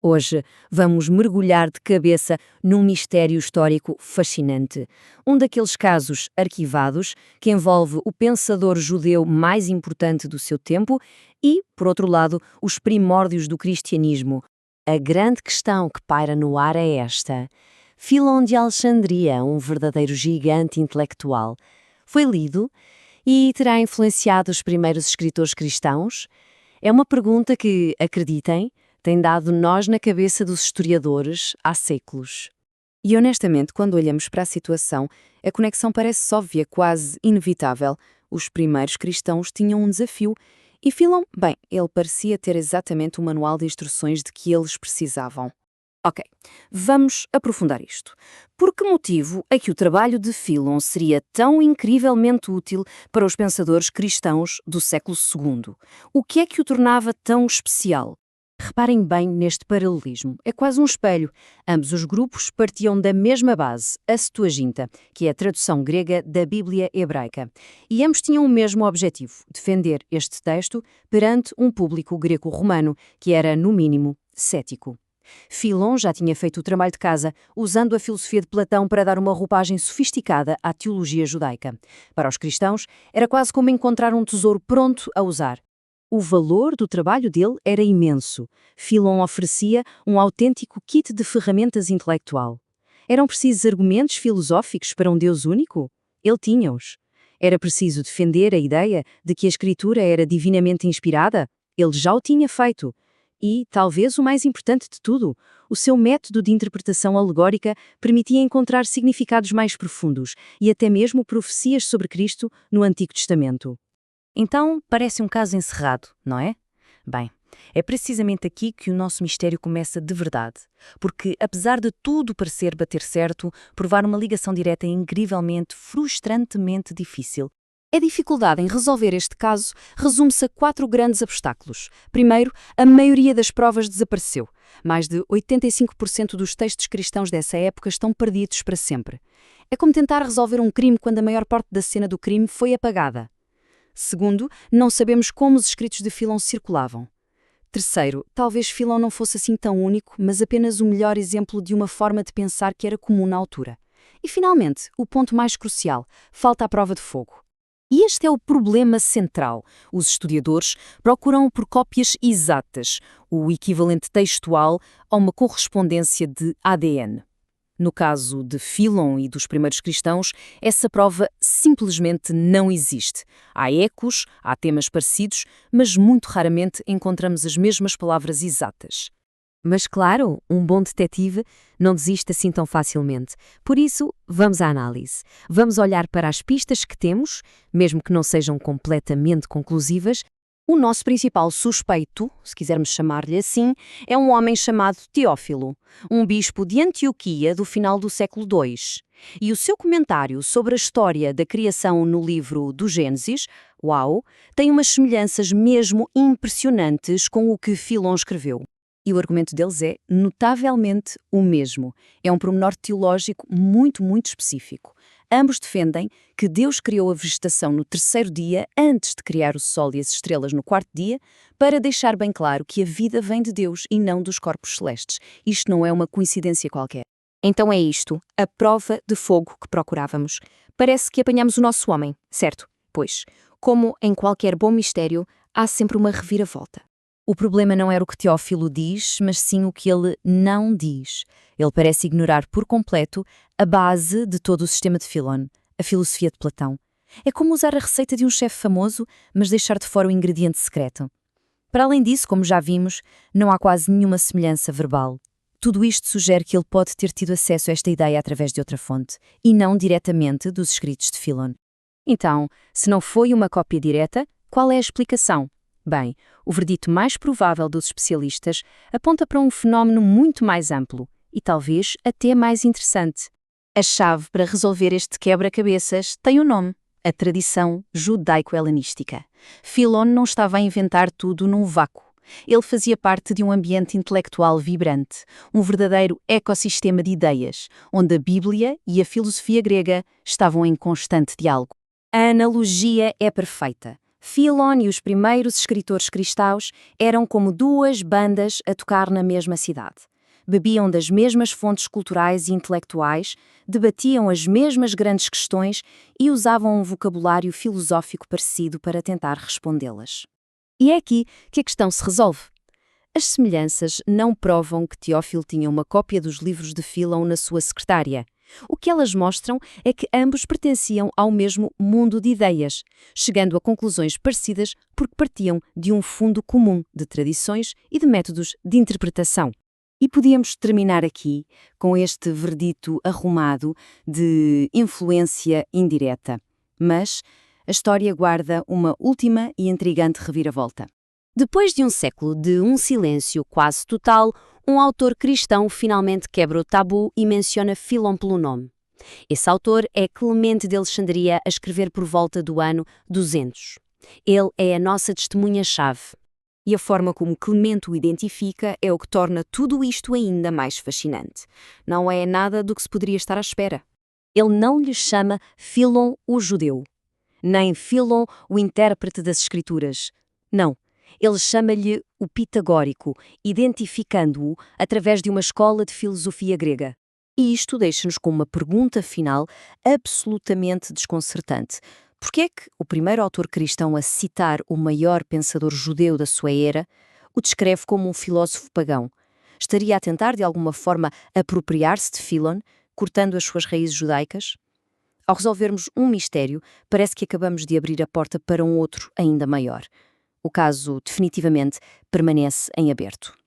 Hoje vamos mergulhar de cabeça num mistério histórico fascinante. Um daqueles casos arquivados que envolve o pensador judeu mais importante do seu tempo e, por outro lado, os primórdios do cristianismo. A grande questão que paira no ar é esta. Filon de Alexandria, um verdadeiro gigante intelectual, foi lido e terá influenciado os primeiros escritores cristãos? É uma pergunta que, acreditem, tem dado nós na cabeça dos historiadores há séculos. E honestamente, quando olhamos para a situação, a conexão parece óbvia, quase inevitável. Os primeiros cristãos tinham um desafio e Filon, bem, ele parecia ter exatamente o manual de instruções de que eles precisavam. Ok, vamos aprofundar isto. Por que motivo é que o trabalho de Filon seria tão incrivelmente útil para os pensadores cristãos do século II? O que é que o tornava tão especial? Reparem bem neste paralelismo. É quase um espelho. Ambos os grupos partiam da mesma base, a Septuaginta, que é a tradução grega da Bíblia hebraica. E ambos tinham o mesmo objetivo, defender este texto perante um público greco-romano, que era, no mínimo, cético. Filon já tinha feito o trabalho de casa, usando a filosofia de Platão para dar uma roupagem sofisticada à teologia judaica. Para os cristãos, era quase como encontrar um tesouro pronto a usar. O valor do trabalho dele era imenso. Filon oferecia um autêntico kit de ferramentas intelectual. Eram precisos argumentos filosóficos para um Deus único? Ele tinha-os. Era preciso defender a ideia de que a Escritura era divinamente inspirada? Ele já o tinha feito. E, talvez o mais importante de tudo, o seu método de interpretação alegórica permitia encontrar significados mais profundos e até mesmo profecias sobre Cristo no Antigo Testamento. Então, parece um caso encerrado, não é? Bem, é precisamente aqui que o nosso mistério começa de verdade. Porque, apesar de tudo parecer bater certo, provar uma ligação direta é incrivelmente, frustrantemente difícil. A dificuldade em resolver este caso resume-se a 4 grandes obstáculos. Primeiro, a maioria das provas desapareceu. Mais de 85% dos textos cristãos dessa época estão perdidos para sempre. É como tentar resolver um crime quando a maior parte da cena do crime foi apagada. Segundo, não sabemos como os escritos de Filon circulavam. Terceiro, talvez Filon não fosse assim tão único, mas apenas o melhor exemplo de uma forma de pensar que era comum na altura. E finalmente, o ponto mais crucial, falta a prova de fogo. E este é o problema central. Os historiadores procuram por cópias exatas, o equivalente textual a uma correspondência de ADN. No caso de Filon e dos primeiros cristãos, essa prova simplesmente não existe. Há ecos, há temas parecidos, mas muito raramente encontramos as mesmas palavras exatas. Mas claro, um bom detetive não desiste assim tão facilmente. Por isso, vamos à análise. Vamos olhar para as pistas que temos, mesmo que não sejam completamente conclusivas. O nosso principal suspeito, se quisermos chamar-lhe assim, é um homem chamado Teófilo, um bispo de Antioquia do final do século II. E o seu comentário sobre a história da criação no livro do Gênesis, uau, tem umas semelhanças mesmo impressionantes com o que Filon escreveu. E o argumento deles é notavelmente o mesmo. É um pormenor teológico muito específico. Ambos defendem que Deus criou a vegetação no 3º dia antes de criar o sol e as estrelas no 4º dia, para deixar bem claro que a vida vem de Deus e não dos corpos celestes. Isto não é uma coincidência qualquer. Então é isto, a prova de fogo que procurávamos. Parece que apanhamos o nosso homem, certo? Pois, como em qualquer bom mistério, há sempre uma reviravolta. O problema não era o que Teófilo diz, mas sim o que ele não diz. Ele parece ignorar por completo a base de todo o sistema de Filon, a filosofia de Platão. É como usar a receita de um chefe famoso, mas deixar de fora o ingrediente secreto. Para além disso, como já vimos, não há quase nenhuma semelhança verbal. Tudo isto sugere que ele pode ter tido acesso a esta ideia através de outra fonte, e não diretamente dos escritos de Filon. Então, se não foi uma cópia direta, qual é a explicação? Bem, o verdito mais provável dos especialistas aponta para um fenómeno muito mais amplo e talvez até mais interessante. A chave para resolver este quebra-cabeças tem um nome: a tradição judaico-helenística. Filon não estava a inventar tudo num vácuo. Ele fazia parte de um ambiente intelectual vibrante, um verdadeiro ecossistema de ideias, onde a Bíblia e a filosofia grega estavam em constante diálogo. A analogia é perfeita. Filon e os primeiros escritores cristãos eram como duas bandas a tocar na mesma cidade. Bebiam das mesmas fontes culturais e intelectuais, debatiam as mesmas grandes questões e usavam um vocabulário filosófico parecido para tentar respondê-las. E é aqui que a questão se resolve. As semelhanças não provam que Teófilo tinha uma cópia dos livros de Filon na sua secretária. O que elas mostram é que ambos pertenciam ao mesmo mundo de ideias, chegando a conclusões parecidas porque partiam de um fundo comum de tradições e de métodos de interpretação. E podíamos terminar aqui com este verdito arrumado de influência indireta. Mas a história guarda uma última e intrigante reviravolta. Depois de um século de um silêncio quase total, um autor cristão finalmente quebra o tabu e menciona Filon pelo nome. Esse autor é Clemente de Alexandria, a escrever por volta do ano 200. Ele é a nossa testemunha-chave. E a forma como Clemente o identifica é o que torna tudo isto ainda mais fascinante. Não é nada do que se poderia estar à espera. Ele não lhe chama Filon o judeu, nem Filon o intérprete das Escrituras. Não. Ele chama-lhe o pitagórico, identificando-o através de uma escola de filosofia grega. E isto deixa-nos com uma pergunta final absolutamente desconcertante. Por que é que o primeiro autor cristão a citar o maior pensador judeu da sua era o descreve como um filósofo pagão? Estaria a tentar, de alguma forma, apropriar-se de Filon, cortando as suas raízes judaicas? Ao resolvermos um mistério, parece que acabamos de abrir a porta para um outro ainda maior. O caso, definitivamente, permanece em aberto.